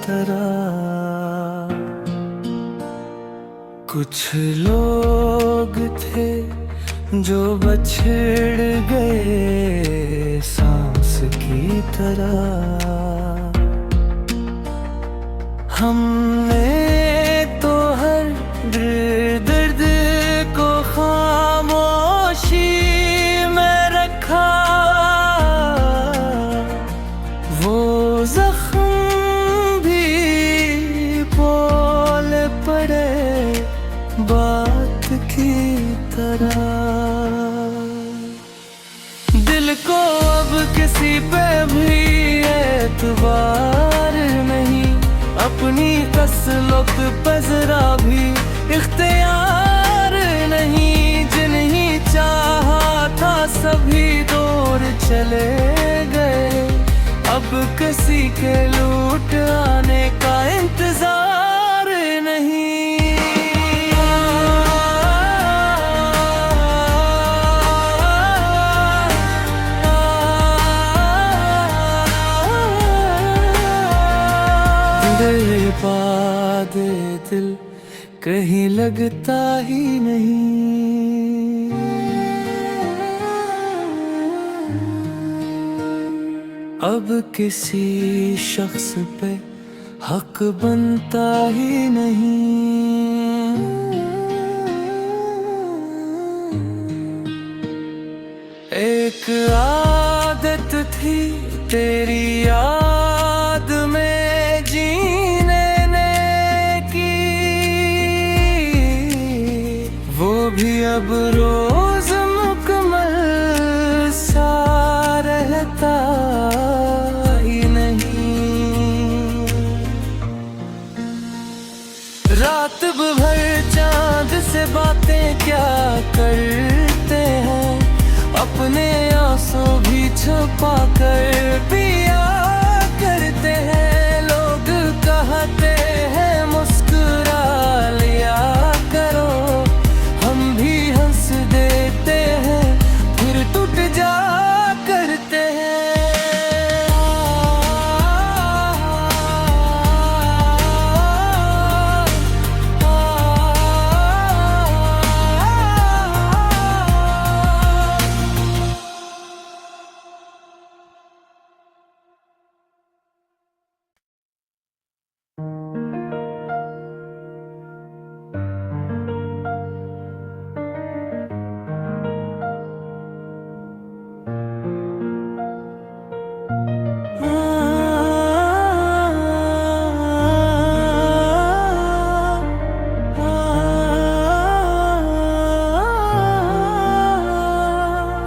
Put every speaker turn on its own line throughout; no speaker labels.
तरह। कुछ लोग थे जो बछड़ गए सांस की तरह। हमने तो हर दर्द को खामोशी में रखा, वो जख्म भी बोल पड़े बात की तरह। दिल को अब किसी पे भी एतबार नहीं, अपनी तसल्लुत पे जरा भी इख्तियार नहीं। जिन्हीं चाहा था सभी दूर चले गए, अब किसी के लूट आने का इंतजार नहीं। बाद दिल कहीं लगता ही नहीं। अब किसी शख्स पे हक बनता ही नहीं। एक आदत थी तेरी याद में जीने की, वो भी अब रोज मुकम्मल सा रहता ही नहीं। रात भर चांद से बातें क्या करते हैं, अपने आंसू भी छुपा कर पिया करते हैं। लोग कहते हैं मुस्कुरा लिया करो, हम भी हंस देते हैं फिर टूट जा करते हैं।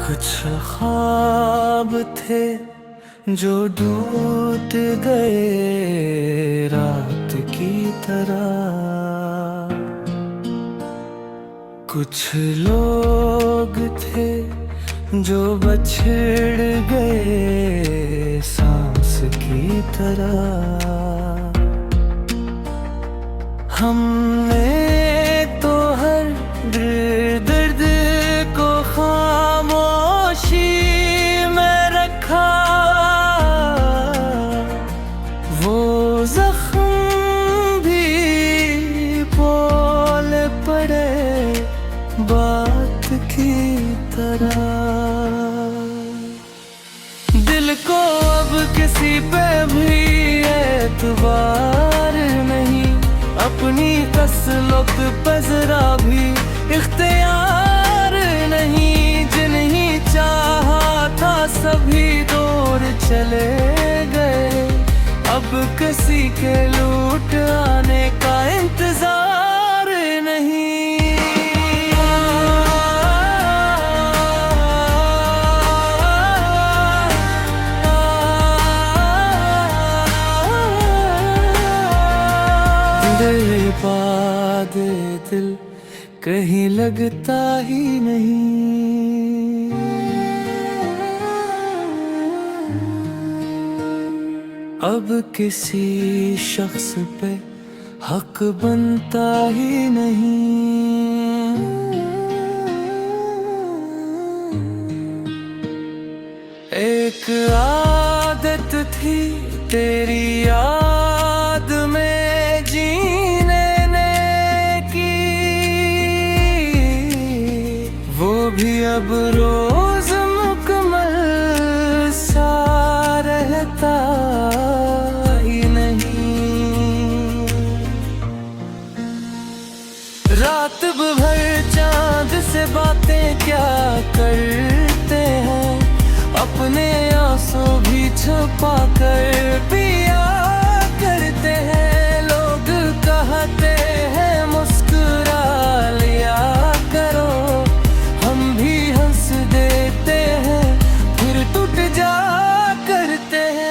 कुछ ख्वाब थे जो टूट गए रात की तरह। कुछ लोग थे जो बछड़ गए सांस की तरह। हमने तो हर दर्द को खामोशी में रखा, वो जख्म भी बोल पड़े बात की तरह। दिल को अब किसी पे भी एतबार नहीं, अपनी तसल्लुत पे जरा भी इख्तियार नहीं। जिन्हीं चाहा था सभी दूर चले गए, अब किसी के लूट आने का इंतजार नहीं। बाद दिल कहीं लगता ही नहीं। अब किसी शख्स पे हक बनता ही नहीं। एक आदत थी तेरी याद से बातें क्या करते हैं, अपने आंसू भी छुपा कर पिया करते हैं। लोग कहते हैं मुस्कुरा लिया करो, हम भी हंस देते हैं फिर टूट जा करते हैं।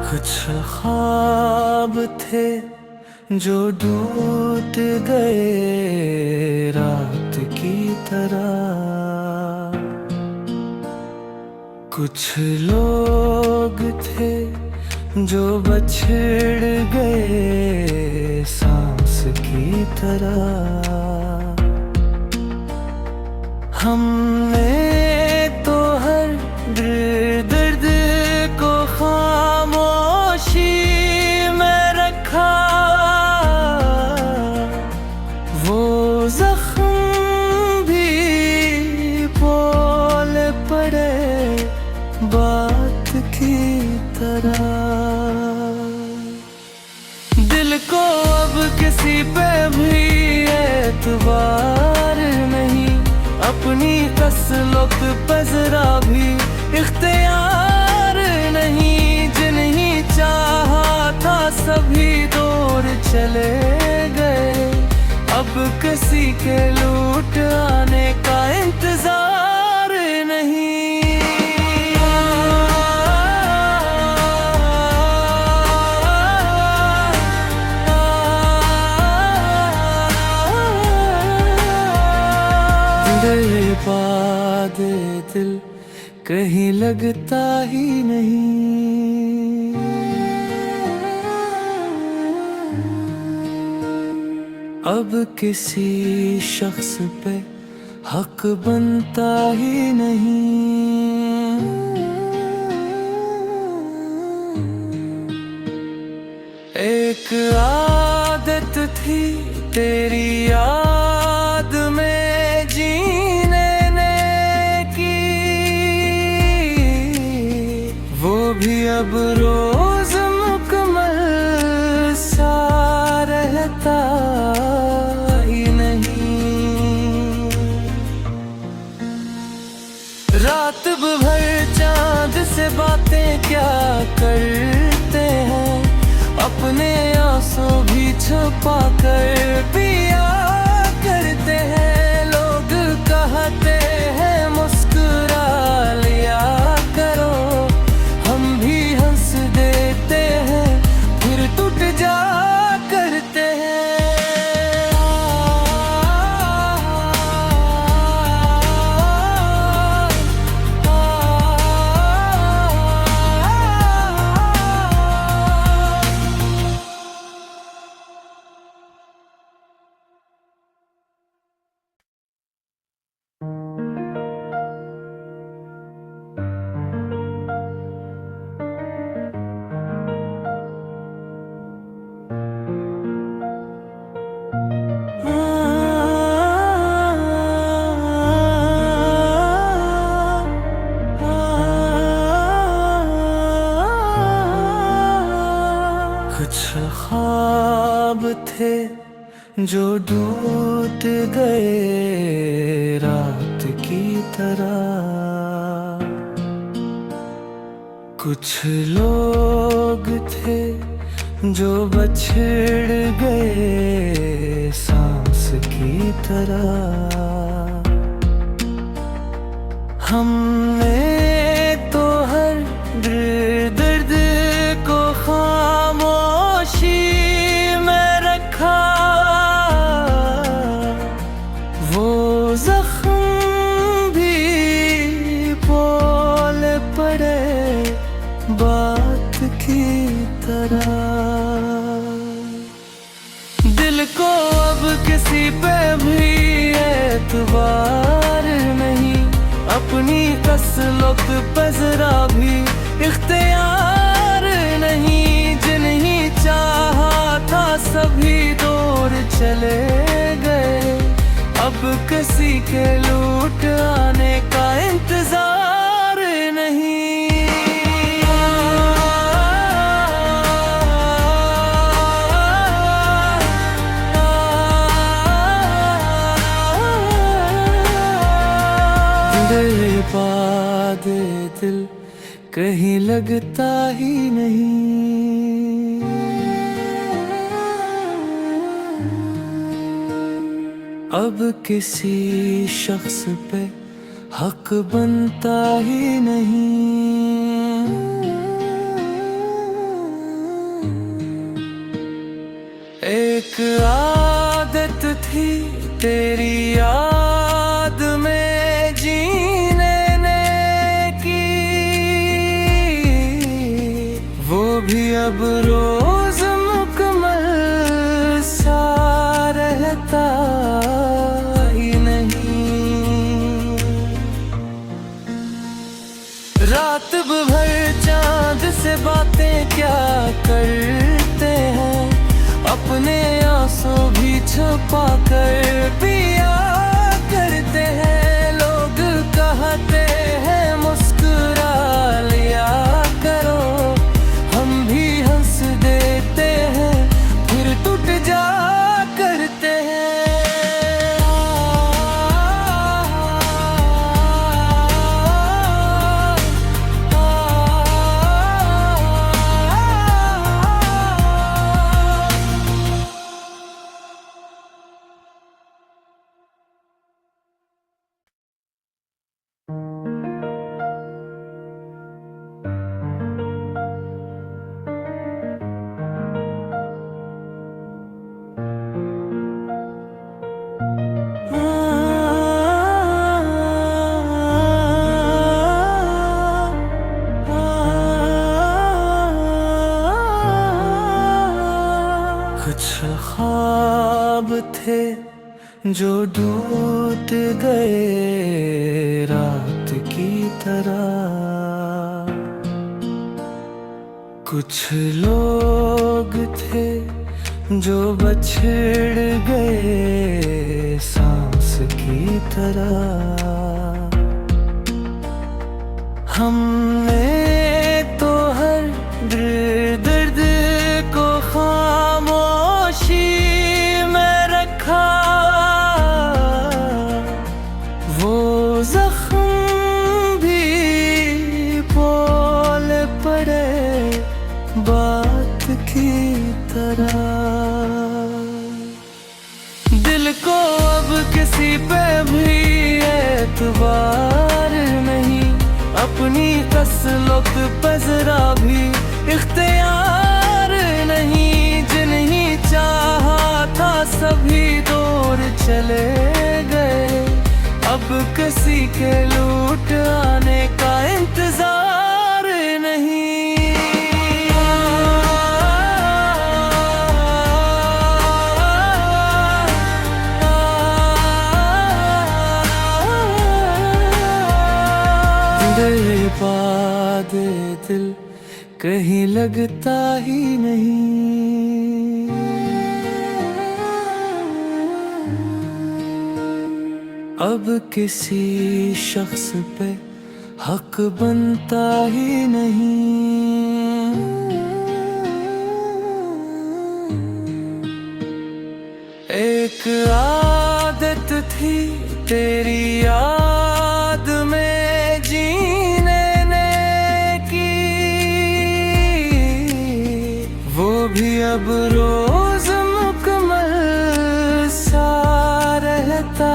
कुछ ख्वाब थे जो टूट गए रात की तरह, कुछ लोग थे जो बछड़ गए सांस की तरह। हमने तो हर दर्द को खामोशी में रखा, वो जख्म भी बोल पड़े बात की तरह। दिल को अब किसी पे भी एतबार नहीं, अपनी तसल्लुत पे जरा भी इख्तियार नहीं। जिन्हीं चाहा था सभी दूर चले गए, अब किसी के लूट आने का इंतजार नहीं। दे दिल कहीं लगता ही नहीं, अब किसी शख्स पे हक बनता ही नहीं। एक आदत थी तेरी याद में जीने की, वो भी अब रोज मुकम्मल सा रहता ही नहीं। रात भर चांद से बातें क्या करते हैं, अपने आंसू भी छुपा कर पिया करते हैं। लोग कहते हैं मुस्कुरा लिया करो, हम भी हंस देते हैं फिर टूट जा करते हैं। कुछ ख्वाब थे जो टूट गए रात की तरह, कुछ लोग थे जो बछड़ गए सांस की तरह। हमने तो हर दर्द को खामोशी में रखा, वो जख्म भी दिल को अब किसी पे भी एतबार नहीं, अपनी कसलत पे जरा भी इख्तियार नहीं। जिन्हीं चाहा था सभी दूर चले गए, अब किसी के लूट आने का इंतजार नहीं। दिल पादे दिल कहीं लगता ही नहीं। अब किसी शख्स पे हक बनता ही नहीं। एक आदत थी तेरी याद में जीने की, वो भी अब रोज मुकम्मल सा रहता ही नहीं। रात भर चांद से बातें क्या करते हैं, अपने आंसू भी छुपा कर पिया करते हैं। लोग कहते हैं मुस्कुरा लिया करो, हम भी हंस देते हैं फिर टूट जा करते हैं। कुछ ख्वाब थे जो टूट गए रात की तरह, कुछ लोग थे जो बछड़ गए सांस की तरह। हमने तो हर दर्द को खामोशी में रखा, वो जख्म भी बोल पड़े बात की तरह। दिल को अब किसी पे भी एतबार नहीं, अपनी कसलत पे जरा भी इख्तियार नहीं। जिन्हीं चाहा था सभी दूर चले गए, अब किसी के लूट आने का इंतजार नहीं। दिल पादे दिल कहीं लगता ही नहीं। अब किसी शख्स पे हक बनता ही नहीं। एक आदत थी तेरी याद में जीने की, वो भी अब रोज मुकम्मल सा रहता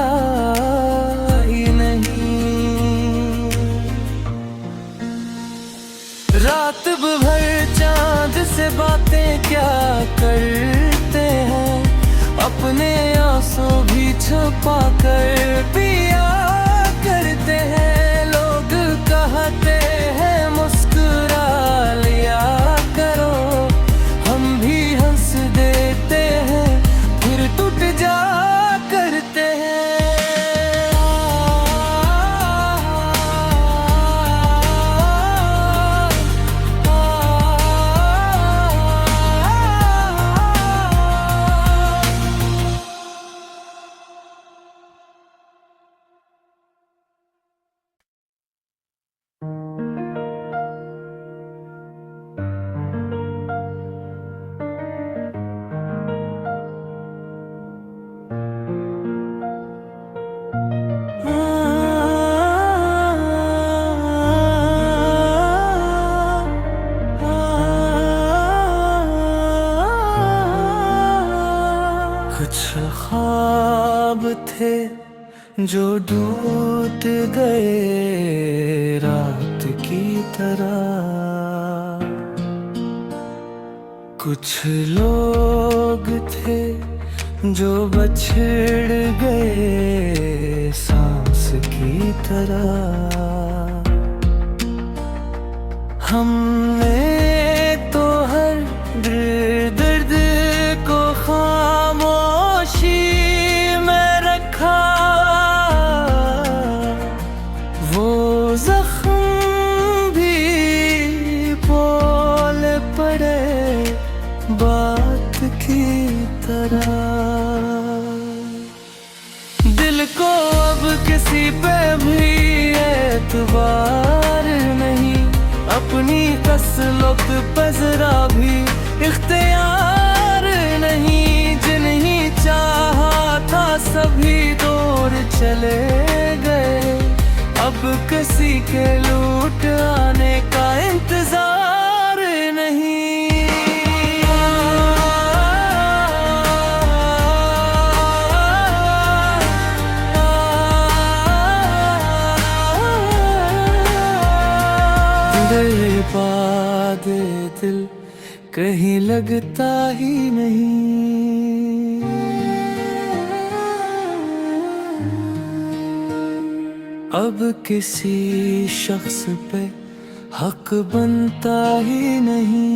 ही नहीं। रात भर चांद से बातें क्या करते हैं, अपने आंसू भी छुपा कर पिया करते हैं। लोग कहते हैं मुस्कुरा लिया करो, हम भी हंस देते हैं फिर कुछ ख्वाब थे जो टूट गए रात की तरह, कुछ लोग थे जो बछड़ गए सांस की तरह। हमने तो हर दर्द को खामोशी में रखा, वो जख्म भी बोल पड़े बात की तरह। दिल को अब किसी पे भी एतबार नहीं, अपनी तसल्लुत पे जरा भी इख्तियार नहीं। जिन्हीं चाहा था सभी दूर चले गए, अब किसी के लूट आने का इंतजार नहीं। दे दिल कहीं लगता ही नहीं, अब किसी शख्स पे हक बनता ही नहीं।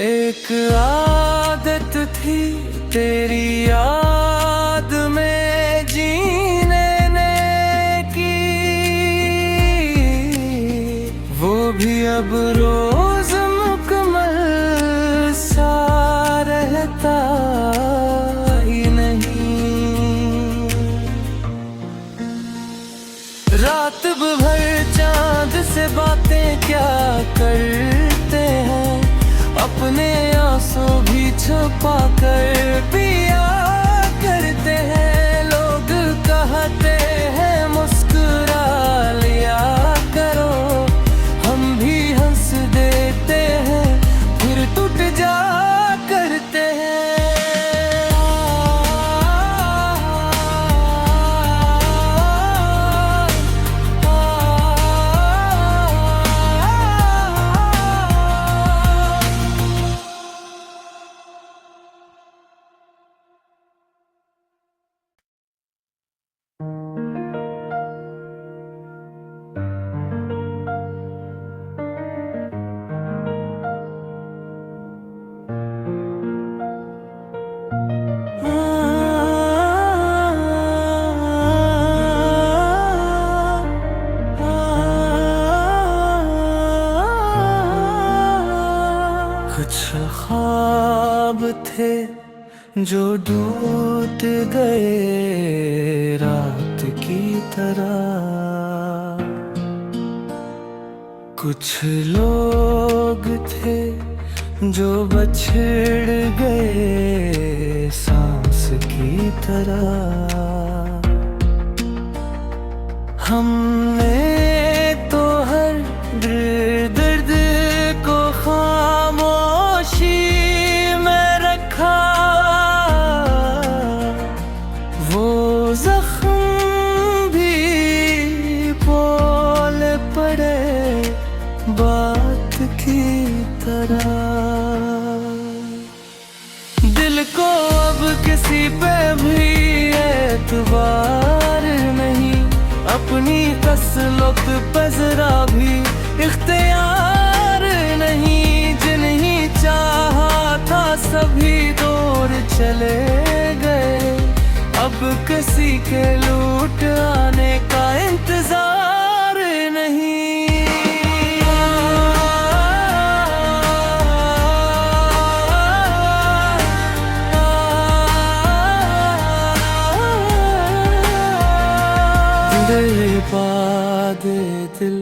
एक आदत थी तेरी याद में जीने की, वो भी अब रोज मुकम्मल सा रहता ही नहीं। रात भर चांद से बातें क्या करते हैं, अपने आंसू भी छुपा कर पिया करते हैं। लोग कहते हैं मुस्कुरा लिया करो, हम भी हंस देते हैं फिर टूट जा करते हैं। कुछ ख्वाब थे जो टूट गए रात की तरह, कुछ लोग थे जो बछड़ गए सांस की तरह। हमने तो हर दर्द को खामोशी में रखा, वो जख्म भी बोल पड़े बात की तरह। दिल को अब किसी पे भी एतबार नहीं, अपनी तसल्लुत पे जरा भी इख्तियार नहीं। जिन्हीं चाहा था सभी दूर चले गए, अब किसी के लूट आने का इंतजार नहीं। दे दिल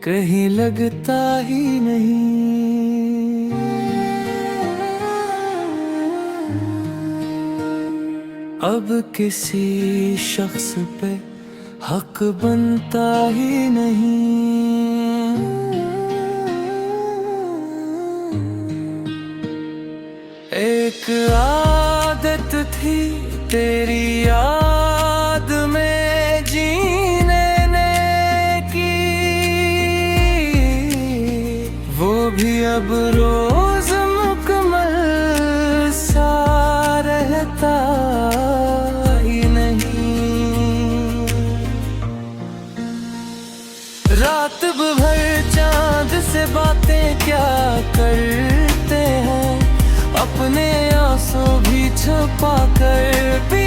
कहीं लगता ही नहीं, अब किसी शख्स पे हक बनता ही नहीं। थी तेरी याद में जीने ने की, वो भी अब रोज मुकम्मल सा रहता ही नहीं। रात भर चांद से बातें क्या करते हैं, अपने आंसू भी छुपा कर भी